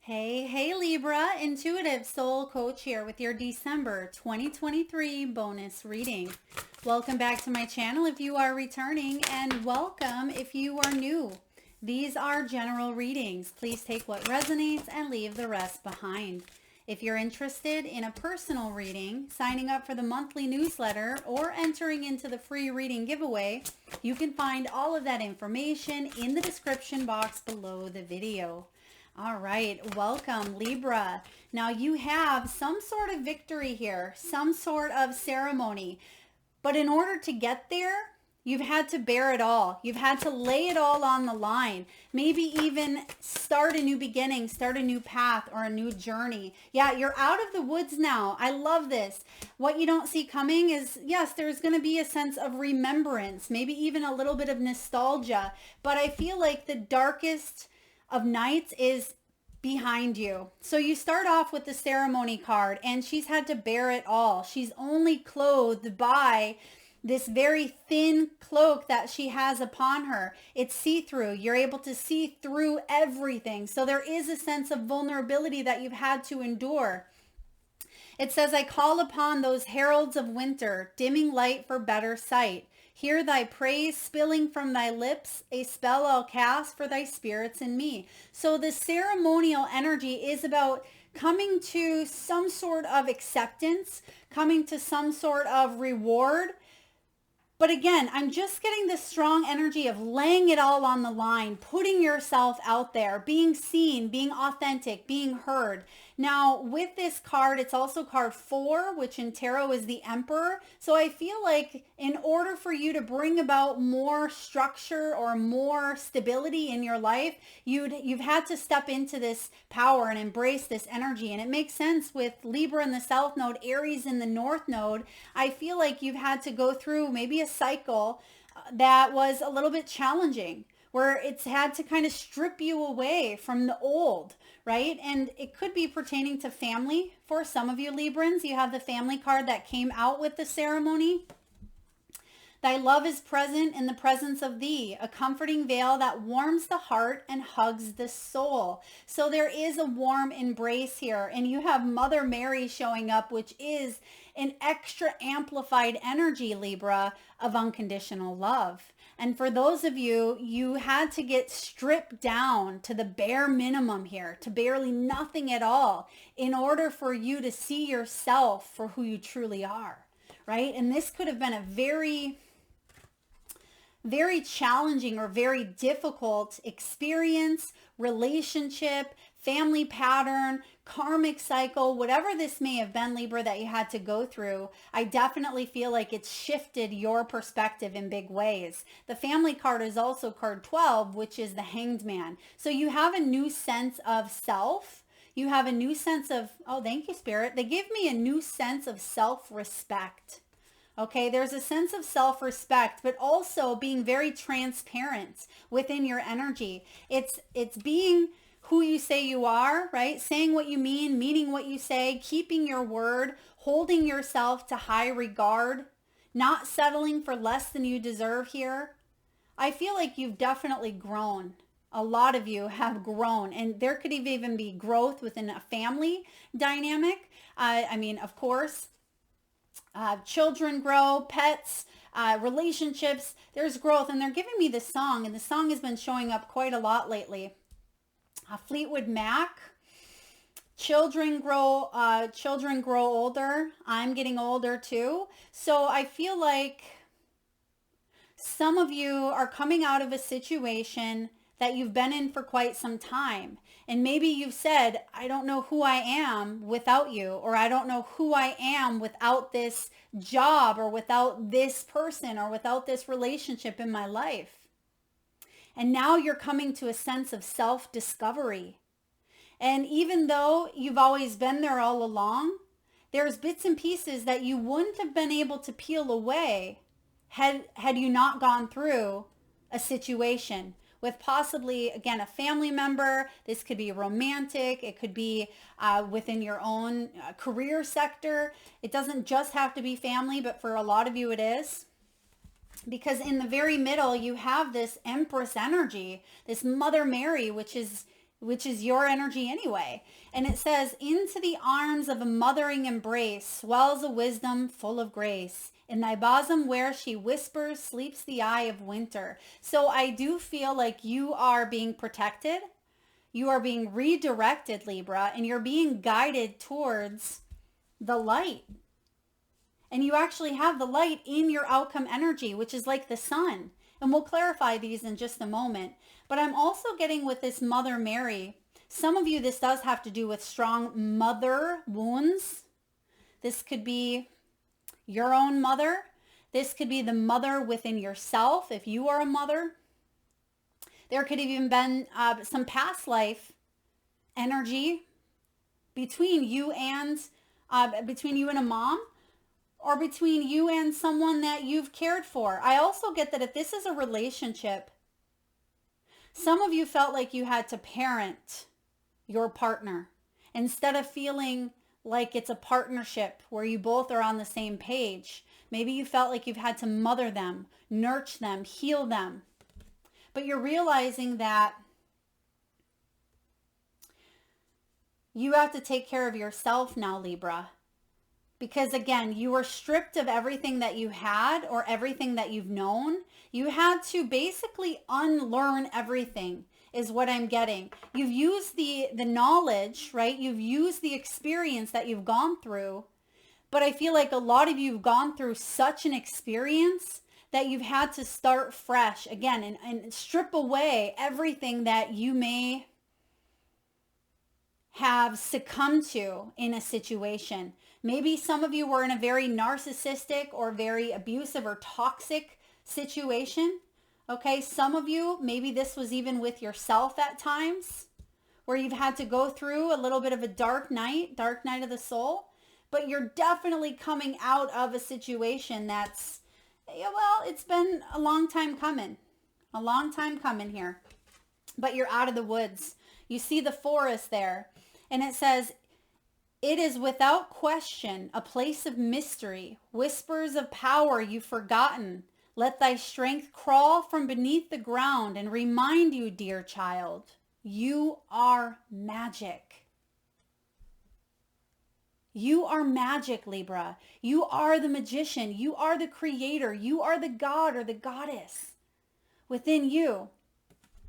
Hey Libra, intuitive soul coach here with your December 2023 bonus reading. Welcome back to my channel if you are returning, and welcome if you are new. These are general readings. Please take what resonates and leave the rest behind. If you're interested in a personal reading, signing up for the monthly newsletter, or entering into the free reading giveaway, you can find all of that information in the description box below the video. All right, welcome Libra. Now you have some sort of victory here, some sort of ceremony. But in order to get there, you've had to bear it all. You've had to lay it all on the line. Maybe even start a new beginning, start a new path or a new journey. Yeah, you're out of the woods now. I love this. What you don't see coming is, yes, there's going to be a sense of remembrance, maybe even a little bit of nostalgia. But I feel like the darkest of nights is behind you. So you start off with the ceremony card, and she's had to bear it all. She's only clothed by this very thin cloak that she has upon her. It's see-through. You're able to see through everything. So there is a sense of vulnerability that you've had to endure. It says, I call upon those heralds of winter, dimming light for better sight. Hear thy praise spilling from thy lips, a spell I'll cast for thy spirits in me. So the ceremonial energy is about coming to some sort of acceptance, coming to some sort of reward. But again, I'm just getting this strong energy of laying it all on the line, putting yourself out there, being seen, being authentic, being heard. Now, with this card, it's also card 4, which in tarot is the Emperor. So I feel like in order for you to bring about more structure or more stability in your life, you've had to step into this power and embrace this energy. And it makes sense with Libra in the South Node, Aries in the North Node. I feel like you've had to go through maybe a cycle that was a little bit challenging, where it's had to kind of strip you away from the old, right? And it could be pertaining to family. For some of you Librans, you have the family card that came out with the ceremony. Thy love is present in the presence of thee, a comforting veil that warms the heart and hugs the soul. So there is a warm embrace here, and you have Mother Mary showing up, which is an extra amplified energy, Libra, of unconditional love. And for those of you, you had to get stripped down to the bare minimum here, to barely nothing at all, in order for you to see yourself for who you truly are, right? And this could have been a very challenging or very difficult experience, relationship, family pattern, karmic cycle, whatever this may have been, Libra, that you had to go through. I definitely feel like it's shifted your perspective in big ways. The family card is also card 12, which is the Hanged Man. So you have a new sense of self. You have a new sense of, oh, thank you, Spirit. They give me a new sense of self-respect. Okay, there's a sense of self-respect, but also being very transparent within your energy. It's being who you say you are, right? Saying what you mean, meaning what you say, keeping your word, holding yourself to high regard, not settling for less than you deserve here. I feel like you've definitely grown. A lot of you have grown, and there could even be growth within a family dynamic. I mean, of course, children grow, pets, relationships, there's growth. And they're giving me this song, and the song has been showing up quite a lot lately. Fleetwood Mac, children grow older. I'm getting older too. So I feel like some of you are coming out of a situation that you've been in for quite some time. And maybe you've said, I don't know who I am without you, or I don't know who I am without this job, or without this person, or without this relationship in my life. And now you're coming to a sense of self-discovery. And even though you've always been there all along, there's bits and pieces that you wouldn't have been able to peel away had you not gone through a situation with possibly, again, a family member. This could be romantic. It could be within your own career sector. It doesn't just have to be family, but for a lot of you it is. Because in the very middle, you have this Empress energy, this Mother Mary, which is which is your energy anyway. And it says, into the arms of a mothering embrace swells a wisdom full of grace. In thy bosom where she whispers sleeps the eye of winter. So I do feel like you are being protected. You are being redirected, Libra, and you're being guided towards the light. And you actually have the light in your outcome energy, which is like the sun. And we'll clarify these in just a moment. But I'm also getting with this Mother Mary. Some of you, this does have to do with strong mother wounds. This could be your own mother. This could be the mother within yourself if you are a mother. There could have even been some past life energy between you and a mom, or between you and someone that you've cared for. I also get that if this is a relationship, some of you felt like you had to parent your partner instead of feeling like it's a partnership where you both are on the same page. Maybe you felt like you've had to mother them, nurture them, heal them. But you're realizing that you have to take care of yourself now, Libra. Because again, you were stripped of everything that you had or everything that you've known. You had to basically unlearn everything is what I'm getting. You've used the knowledge, right? You've used the experience that you've gone through. But I feel like a lot of you have gone through such an experience that you've had to start fresh again and strip away everything that you may have succumbed to in a situation. Maybe some of you were in a very narcissistic or very abusive or toxic situation. Okay, some of you, maybe this was even with yourself at times, where you've had to go through a little bit of a dark night of the soul, but you're definitely coming out of a situation that's, yeah, well, it's been a long time coming here, but you're out of the woods. You see the forest there, and it says, it is without question a place of mystery, whispers of power you've forgotten. Let thy strength crawl from beneath the ground and remind you, dear child, you are magic. You are magic, Libra. You are the magician. You are the creator. You are the god or the goddess within you.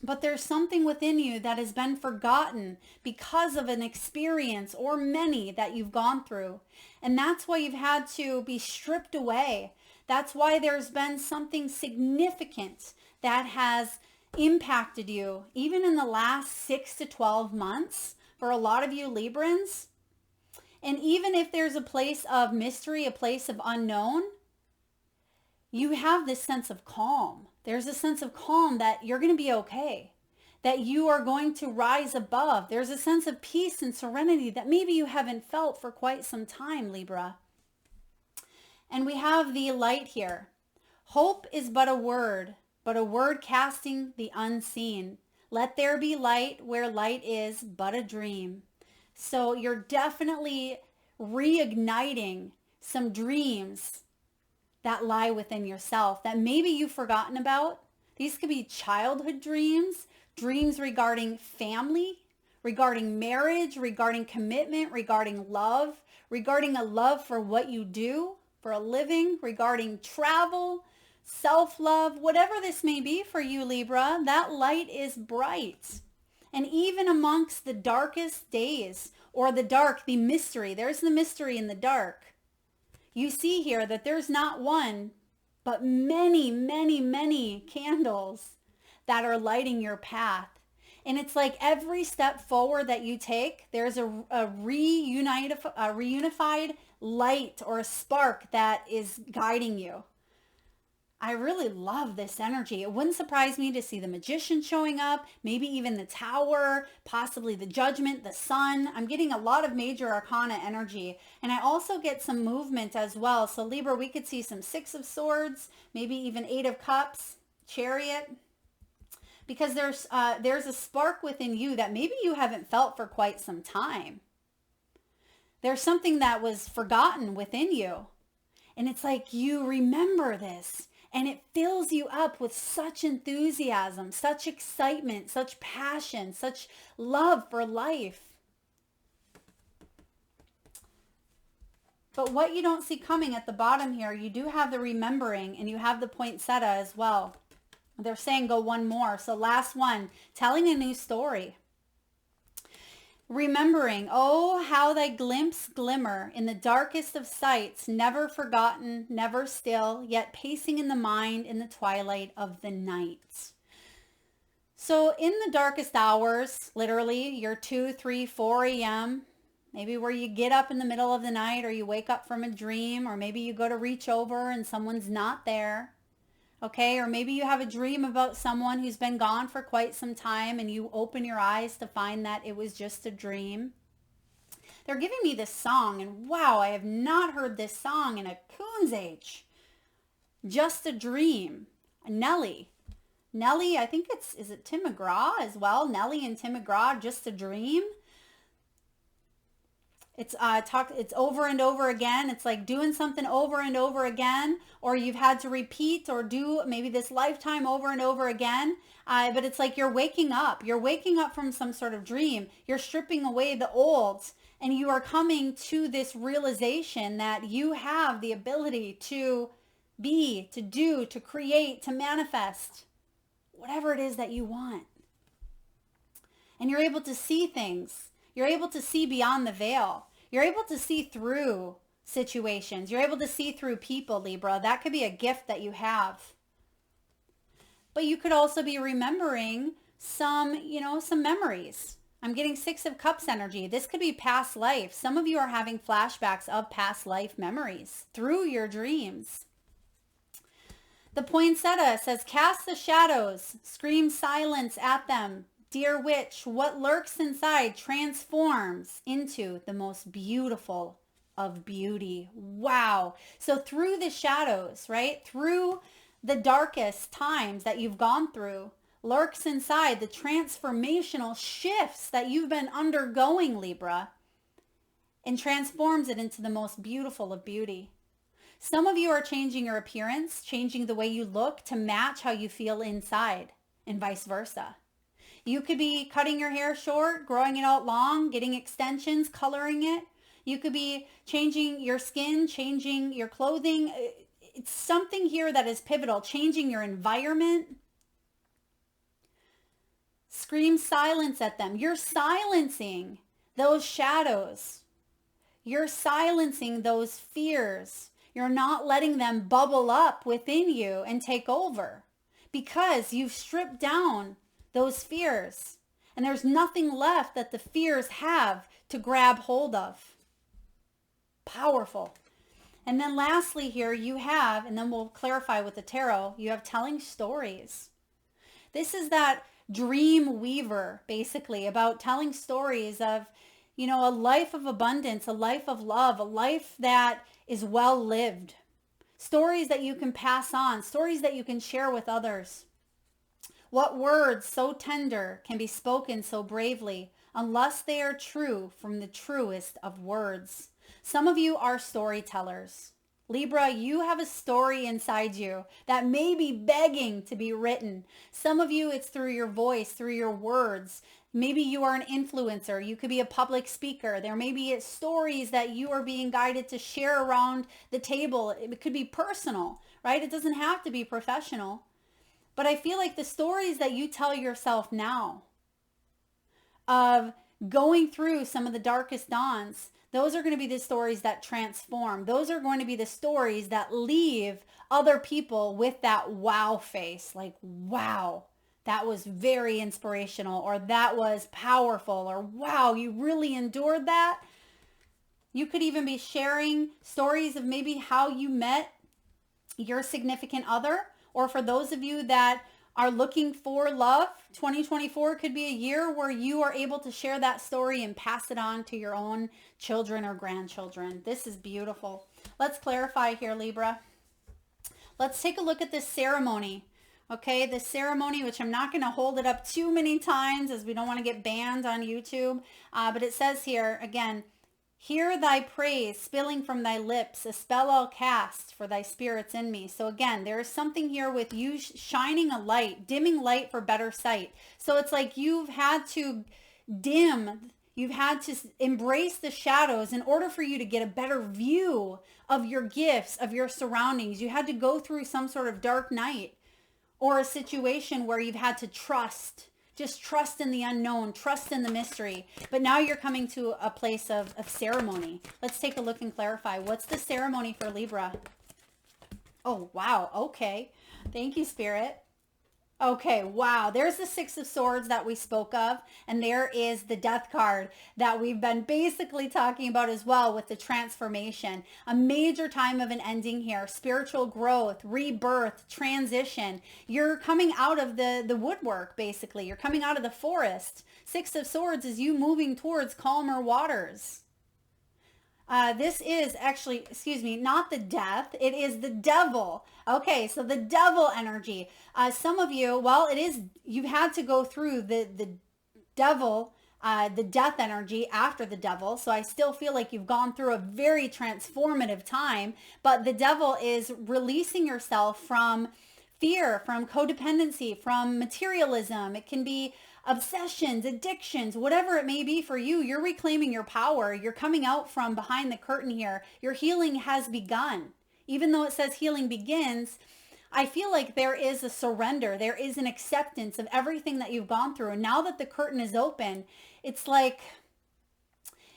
But there's something within you that has been forgotten because of an experience or many that you've gone through. And that's why you've had to be stripped away. That's why there's been something significant that has impacted you, even in the last 6 to 12 months for a lot of you Librans. And even if there's a place of mystery, a place of unknown, you have this sense of calm. There's a sense of calm that you're going to be okay, that you are going to rise above. There's a sense of peace and serenity that maybe you haven't felt for quite some time, Libra. And we have the light here. Hope is but a word casting the unseen. Let there be light where light is but a dream. So you're definitely reigniting some dreams that lie within yourself that maybe you've forgotten about. These could be childhood dreams, dreams regarding family, regarding marriage, regarding commitment, regarding love, regarding a love for what you do for a living, regarding travel, self-love, whatever this may be for you, Libra, that light is bright. And even amongst the darkest days or the dark, the mystery, there's the mystery in the dark. You see here that there's not one, but many, many, many candles that are lighting your path. And it's like every step forward that you take, there's a reunified light or a spark that is guiding you. I really love this energy. It wouldn't surprise me to see the magician showing up, maybe even the tower, possibly the judgment, the sun. I'm getting a lot of major arcana energy. And I also get some movement as well. So Libra, we could see some 6 of swords, maybe even 8 of cups, chariot. Because there's a spark within you that maybe you haven't felt for quite some time. There's something that was forgotten within you. And it's like you remember this. And it fills you up with such enthusiasm, such excitement, such passion, such love for life. But what you don't see coming at the bottom here, you do have the remembering and you have the poinsettia as well. They're saying go one more. So last one, telling a new story. Remembering, oh, how thy glimpse glimmer in the darkest of sights, never forgotten, never still, yet pacing in the mind in the twilight of the night. So in the darkest hours, literally your 2, 3, 4 a.m., maybe where you get up in the middle of the night or you wake up from a dream, or maybe you go to reach over and someone's not there. Okay, or maybe you have a dream about someone who's been gone for quite some time and you open your eyes to find that it was just a dream. They're giving me this song, and wow, I have not heard this song in a coon's age. Just a Dream. Nelly, I think is it Tim McGraw as well? Nelly and Tim McGraw, Just a Dream. It's it's over and over again. It's like doing something over and over again, or you've had to repeat or do maybe this lifetime over and over again. But it's like you're waking up. You're waking up from some sort of dream. You're stripping away the old, and you are coming to this realization that you have the ability to be, to do, to create, to manifest whatever it is that you want. And you're able to see things. You're able to see beyond the veil. You're able to see through situations. You're able to see through people, Libra. That could be a gift that you have. But you could also be remembering some memories. I'm getting 6 of Cups energy. This could be past life. Some of you are having flashbacks of past life memories through your dreams. The poinsettia says, cast the shadows, scream silence at them. Dear witch, what lurks inside transforms into the most beautiful of beauty. Wow. So through the shadows, right? Through the darkest times that you've gone through, lurks inside the transformational shifts that you've been undergoing, Libra, and transforms it into the most beautiful of beauty. Some of you are changing your appearance, changing the way you look to match how you feel inside, and vice versa. You could be cutting your hair short, growing it out long, getting extensions, coloring it. You could be changing your skin, changing your clothing. It's something here that is pivotal, changing your environment. Scream silence at them. You're silencing those shadows. You're silencing those fears. You're not letting them bubble up within you and take over because you've stripped down those fears, and there's nothing left that the fears have to grab hold of. Powerful. And then lastly here you have, and then we'll clarify with the tarot, you have telling stories. This is that dream weaver, basically, about telling stories of, a life of abundance, a life of love, a life that is well lived. Stories that you can pass on, stories that you can share with others. What words so tender can be spoken so bravely, unless they are true from the truest of words? Some of you are storytellers. Libra, you have a story inside you that may be begging to be written. Some of you, it's through your voice, through your words. Maybe you are an influencer. You could be a public speaker. There may be stories that you are being guided to share around the table. It could be personal, right? It doesn't have to be professional. But I feel like the stories that you tell yourself now of going through some of the darkest dawns, those are going to be the stories that transform. Those are going to be the stories that leave other people with that wow face. Like, wow, that was very inspirational, or that was powerful, or wow, you really endured that. You could even be sharing stories of maybe how you met your significant other. Or for those of you that are looking for love, 2024 could be a year where you are able to share that story and pass it on to your own children or grandchildren. This is beautiful. Let's clarify here, Libra. Let's take a look at this ceremony. Okay, this ceremony, which I'm not going to hold it up too many times as we don't want to get banned on YouTube. But it says here, again, Hear thy praise spilling from thy lips, a spell I'll cast for thy spirits in me. So again, there is something here with you shining a light, dimming light for better sight. So it's like you've had to you've had to embrace the shadows in order for you to get a better view of your gifts, of your surroundings. You had to go through some sort of dark night or a situation where you've had to trust. Just trust in the unknown, trust in the mystery. But now you're coming to a place of ceremony. Let's take a look and clarify. What's the ceremony for Libra? Oh, wow. Okay. Thank you, Spirit. Okay, wow. There's the Six of Swords that we spoke of. And there is the Death card that we've been basically talking about as well with the transformation. A major time of an ending here. Spiritual growth, rebirth, transition. You're coming out of the woodwork, basically. You're coming out of the forest. Six of Swords is you moving towards calmer waters. This is actually, excuse me, not the death. It is the devil. Okay, so the devil energy. Some of you, well, it is, you've had to go through the devil, the death energy after the devil. So I still feel like you've gone through a very transformative time, but the devil is releasing yourself from fear, from codependency, from materialism. It can be obsessions, addictions, whatever it may be for you. You're reclaiming your power. You're coming out from behind the curtain here. Your healing has begun. Even though it says healing begins, I feel like there is a surrender. There is an acceptance of everything that you've gone through. And now that the curtain is open, it's like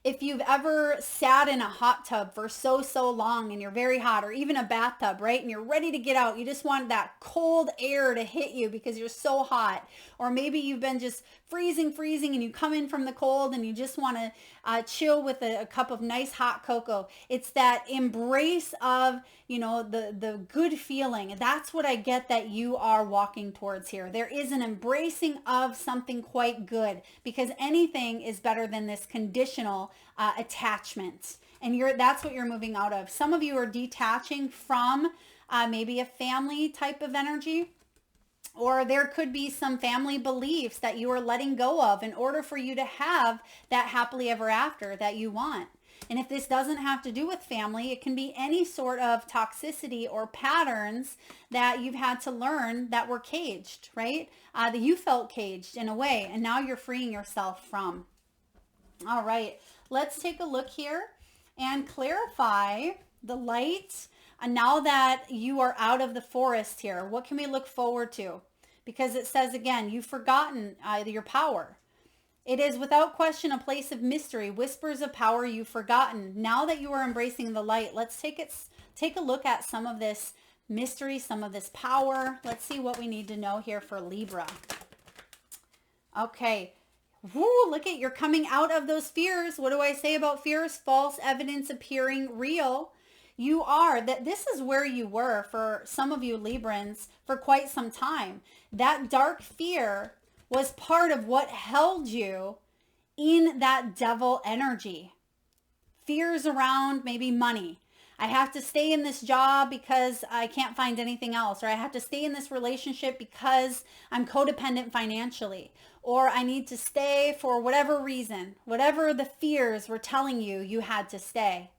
if you've ever sat in a hot tub for so long and you're very hot, or even a bathtub, right? And you're ready to get out. You just want that cold air to hit you because you're so hot. Or maybe you've been just freezing and you come in from the cold and you just want to chill with a cup of nice hot cocoa. It's that embrace of, you know, the good feeling. That's what I get that you are walking towards here. There is an embracing of something quite good, because anything is better than this conditional attachment. And that's what you're moving out of. Some of you are detaching from maybe a family type of energy. Or there could be some family beliefs that you are letting go of in order for you to have that happily ever after that you want. And if this doesn't have to do with family, it can be any sort of toxicity or patterns that you've had to learn that were caged, right? That you felt caged in a way, and now you're freeing yourself from. All right, let's take a look here and clarify the light. And now that you are out of the forest here, what can we look forward to? Because it says again, you've forgotten your power. It is without question a place of mystery, whispers of power you've forgotten. Now that you are embracing the light, let's take a look at some of this mystery, some of this power. Let's see what we need to know here for Libra. Okay. Woo, look at, you're coming out of those fears. What do I say about fears? False evidence appearing real. You are, that this is where you were for some of you Librans for quite some time. That dark fear was part of what held you in that devil energy. Fears around maybe money. I have to stay in this job because I can't find anything else. Or I have to stay in this relationship because I'm codependent financially. Or I need to stay for whatever reason. Whatever the fears were telling you, you had to stay.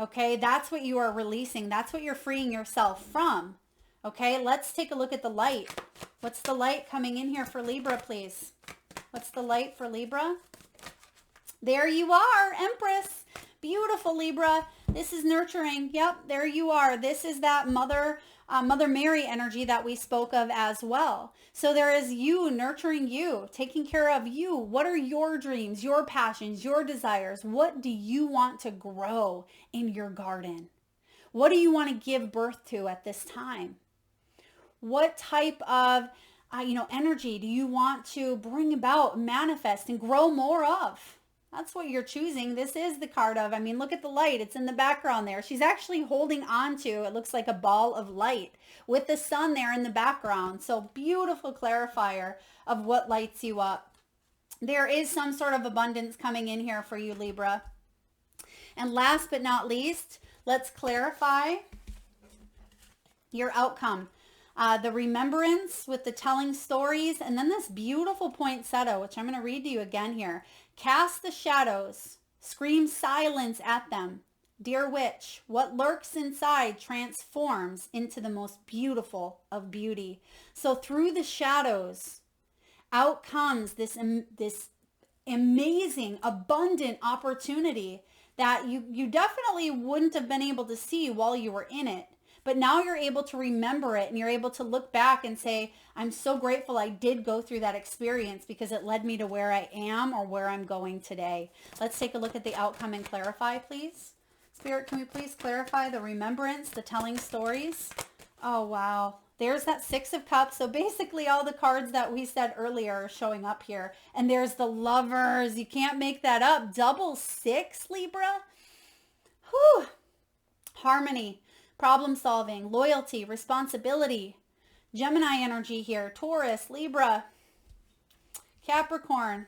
Okay, that's what you are releasing. That's what you're freeing yourself from. Okay, let's take a look at the light. What's the light coming in here for Libra, please? What's the light for Libra? There you are, Empress. Beautiful, Libra. This is nurturing. Yep, there you are. This is that Mother Mary energy that we spoke of as well. So there is you nurturing you, taking care of you. What are your dreams, your passions, your desires? What do you want to grow in your garden? What do you want to give birth to at this time? What type of energy do you want to bring about, manifest, and grow more of? That's what you're choosing. This is the card of, look at the light. It's in the background there. She's actually holding on to, it looks like a ball of light with the sun there in the background. So beautiful clarifier of what lights you up. There is some sort of abundance coming in here for you, Libra. And last but not least, let's clarify your outcome. The remembrance with the telling stories, and then this beautiful poinsettia, which I'm going to read to you again here. Cast the shadows Scream silence at them. Dear witch, what lurks inside transforms into the most beautiful of beauty. So through the shadows, out comes this amazing, abundant opportunity that you definitely wouldn't have been able to see while you were in it. But now you're able to remember it and you're able to look back and say, I'm so grateful I did go through that experience because it led me to where I am or where I'm going today. Let's take a look at the outcome and clarify, please. Spirit, can we please clarify the remembrance, the telling stories? Oh, wow. There's that Six of Cups. So basically all the cards that we said earlier are showing up here. And there's the Lovers. You can't make that up. Double six, Libra. Whew. Harmony. Problem solving, loyalty, responsibility, Gemini energy here, Taurus, Libra, Capricorn.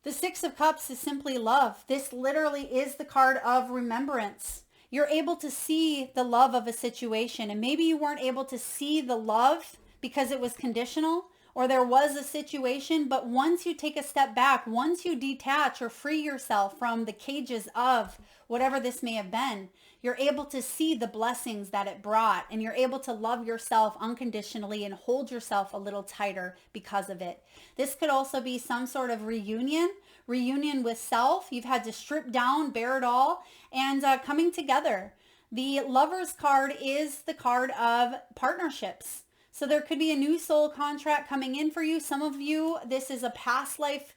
The Six of Cups is simply love. This literally is the card of remembrance. You're able to see the love of a situation, and maybe you weren't able to see the love because it was conditional or there was a situation, but once you take a step back, once you detach or free yourself from the cages of whatever this may have been, you're able to see the blessings that it brought, and you're able to love yourself unconditionally and hold yourself a little tighter because of it. This could also be some sort of reunion with self. You've had to strip down, bear it all, and coming together. The Lovers card is the card of partnerships. So there could be a new soul contract coming in for you. Some of you, this is a past life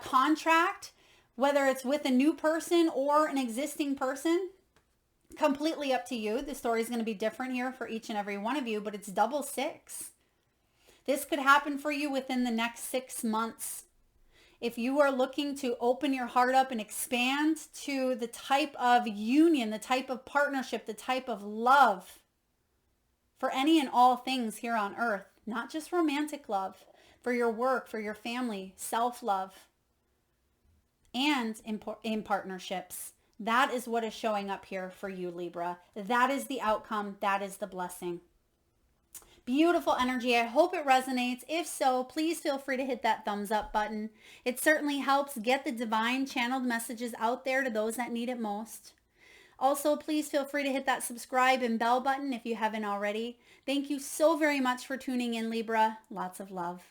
contract, whether it's with a new person or an existing person. Completely up to you. The story is going to be different here for each and every one of you, but it's double six. This could happen for you within the next 6 months. If you are looking to open your heart up and expand to the type of union, the type of partnership, the type of love for any and all things here on earth, not just romantic love, for your work, for your family, self-love, and in partnerships. That is what is showing up here for you, Libra. That is the outcome. That is the blessing. Beautiful energy. I hope it resonates. If so, please feel free to hit that thumbs up button. It certainly helps get the divine channeled messages out there to those that need it most. Also, please feel free to hit that subscribe and bell button if you haven't already. Thank you so very much for tuning in, Libra. Lots of love.